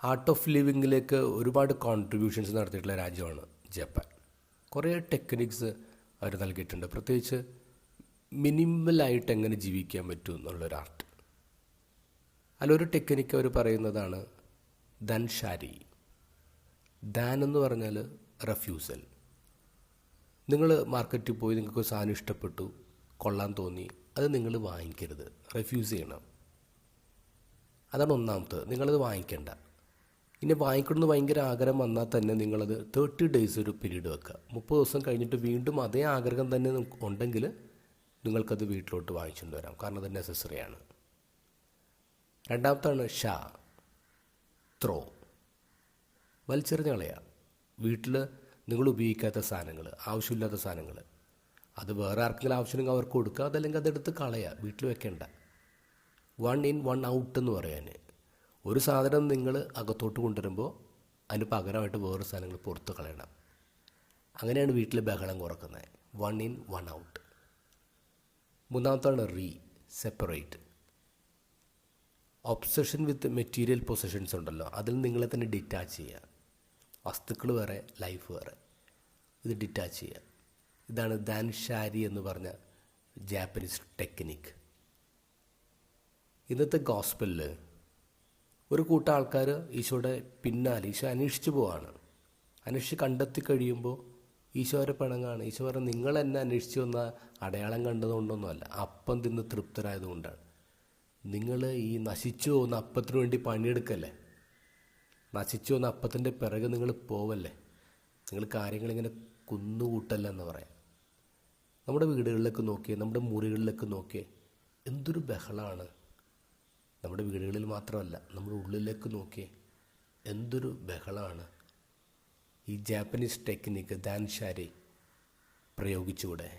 Art of ലിവിങ്ങിലേക്ക് ഒരുപാട് contributions നടത്തിയിട്ടുള്ള രാജ്യമാണ് ജപ്പാൻ. കുറേ ടെക്നിക്സ് അവർ നൽകിയിട്ടുണ്ട്, പ്രത്യേകിച്ച് മിനിമലായിട്ട് എങ്ങനെ ജീവിക്കാൻ പറ്റും എന്നുള്ളൊരു ആർട്ട്. അതിലൊരു ടെക്നിക്ക് അവർ പറയുന്നതാണ് ദൻഷാരി. ദാൻ എന്ന് പറഞ്ഞാൽ റെഫ്യൂസൽ. നിങ്ങൾ മാർക്കറ്റിൽ പോയി നിങ്ങൾക്ക് സാധനം ഇഷ്ടപ്പെട്ടു, കൊള്ളാൻ തോന്നി, അത് നിങ്ങൾ വാങ്ങിക്കരുത്, റെഫ്യൂസ് ചെയ്യണം. അതാണ് ഒന്നാമത്തത്. നിങ്ങളത് വാങ്ങിക്കേണ്ട. ഇനി വാങ്ങിക്കണമെന്ന് ഭയങ്കര ആഗ്രഹം വന്നാൽ തന്നെ നിങ്ങളത് 30 days ഒരു പീരീഡ് വെക്കുക. 30 ദിവസം കഴിഞ്ഞിട്ട് വീണ്ടും അതേ ആഗ്രഹം തന്നെ ഉണ്ടെങ്കിൽ നിങ്ങൾക്കത് വീട്ടിലോട്ട് വാങ്ങിച്ചുകൊണ്ട് വരാം, കാരണം അത് നെസസറിയാണ്. രണ്ടാമത്താണ് ഷാ, ത്രോ, വലിച്ചെറിഞ്ഞ് കളയുക. വീട്ടിൽ നിങ്ങൾ ഉപയോഗിക്കാത്ത സാധനങ്ങൾ, ആവശ്യമില്ലാത്ത സാധനങ്ങൾ, അത് വേറെ ആർക്കെങ്കിലും ആവശ്യമുണ്ടെങ്കിൽ അവർക്ക് കൊടുക്കുക, അതല്ലെങ്കിൽ അതെടുത്ത് കളയുക, വീട്ടിൽ വെക്കേണ്ട. 1 in 1 out എന്ന് പറയാൻ. ഒരു സാധനം നിങ്ങൾ അകത്തോട്ട് കൊണ്ടുവരുമ്പോൾ അതിന് പകരമായിട്ട് വേറെ സാധനങ്ങൾ പുറത്ത് കളയണം. അങ്ങനെയാണ് വീട്ടിൽ ബഹളം കുറക്കുന്നത്. 1 in 1 out. മൂന്നാമത്താണ് separate. Obsession with material possessions ഉണ്ടല്ലോ, അതിൽ നിങ്ങളെ തന്നെ ഡിറ്റാച്ച് ചെയ്യുക. വസ്തുക്കൾ വേറെ, ലൈഫ് വേറെ, ഇത് ഡിറ്റാച്ച് ചെയ്യുക. ഇതാണ് ദാൻഷാരി എന്ന് പറഞ്ഞ ജാപ്പനീസ് ടെക്നിക്ക്. ഇന്നത്തെ ഗോസ്പലിൽ ഒരു കൂട്ടം ആൾക്കാർ ഈശോയുടെ പിന്നാലെ, ഈശോ അന്വേഷിച്ച് പോവാണ്. അന്വേഷിച്ച് കണ്ടെത്തി കഴിയുമ്പോൾ ഈശോരെ പിണങ്ങാണ്. ഈശോ പറഞ്ഞ നിങ്ങൾ എന്നെ അന്വേഷിച്ച് വന്ന അടയാളം കണ്ടതുകൊണ്ടൊന്നുമല്ല, അപ്പം തിന്ന് തൃപ്തരായതുകൊണ്ടാണ്. നിങ്ങൾ ഈ നശിച്ചു പോകുന്ന അപ്പത്തിന് വേണ്ടി പണിയെടുക്കല്ലേ, നശിച്ചു പോകുന്ന അപ്പത്തിൻ്റെ പിറകെ നിങ്ങൾ പോവല്ലേ, നിങ്ങൾ കാര്യങ്ങളിങ്ങനെ കുന്നുകൂട്ടല്ല എന്ന് പറയാം. നമ്മുടെ വീടുകളിലേക്ക് നോക്കിയേ, നമ്മുടെ മുറികളിലേക്ക് നോക്കിയേ, എന്തൊരു ബഹളമാണ്. നമ്മുടെ വീടുകളിൽ മാത്രമല്ല, നമ്മുടെ ഉള്ളിലേക്ക് നോക്കിയേ, എന്തൊരു ബഹളമാണ്. ഈ ജാപ്പനീസ് ടെക്നിക്ക് ദാൻഷാരി പ്രയോഗിച്ചുകൂടെ?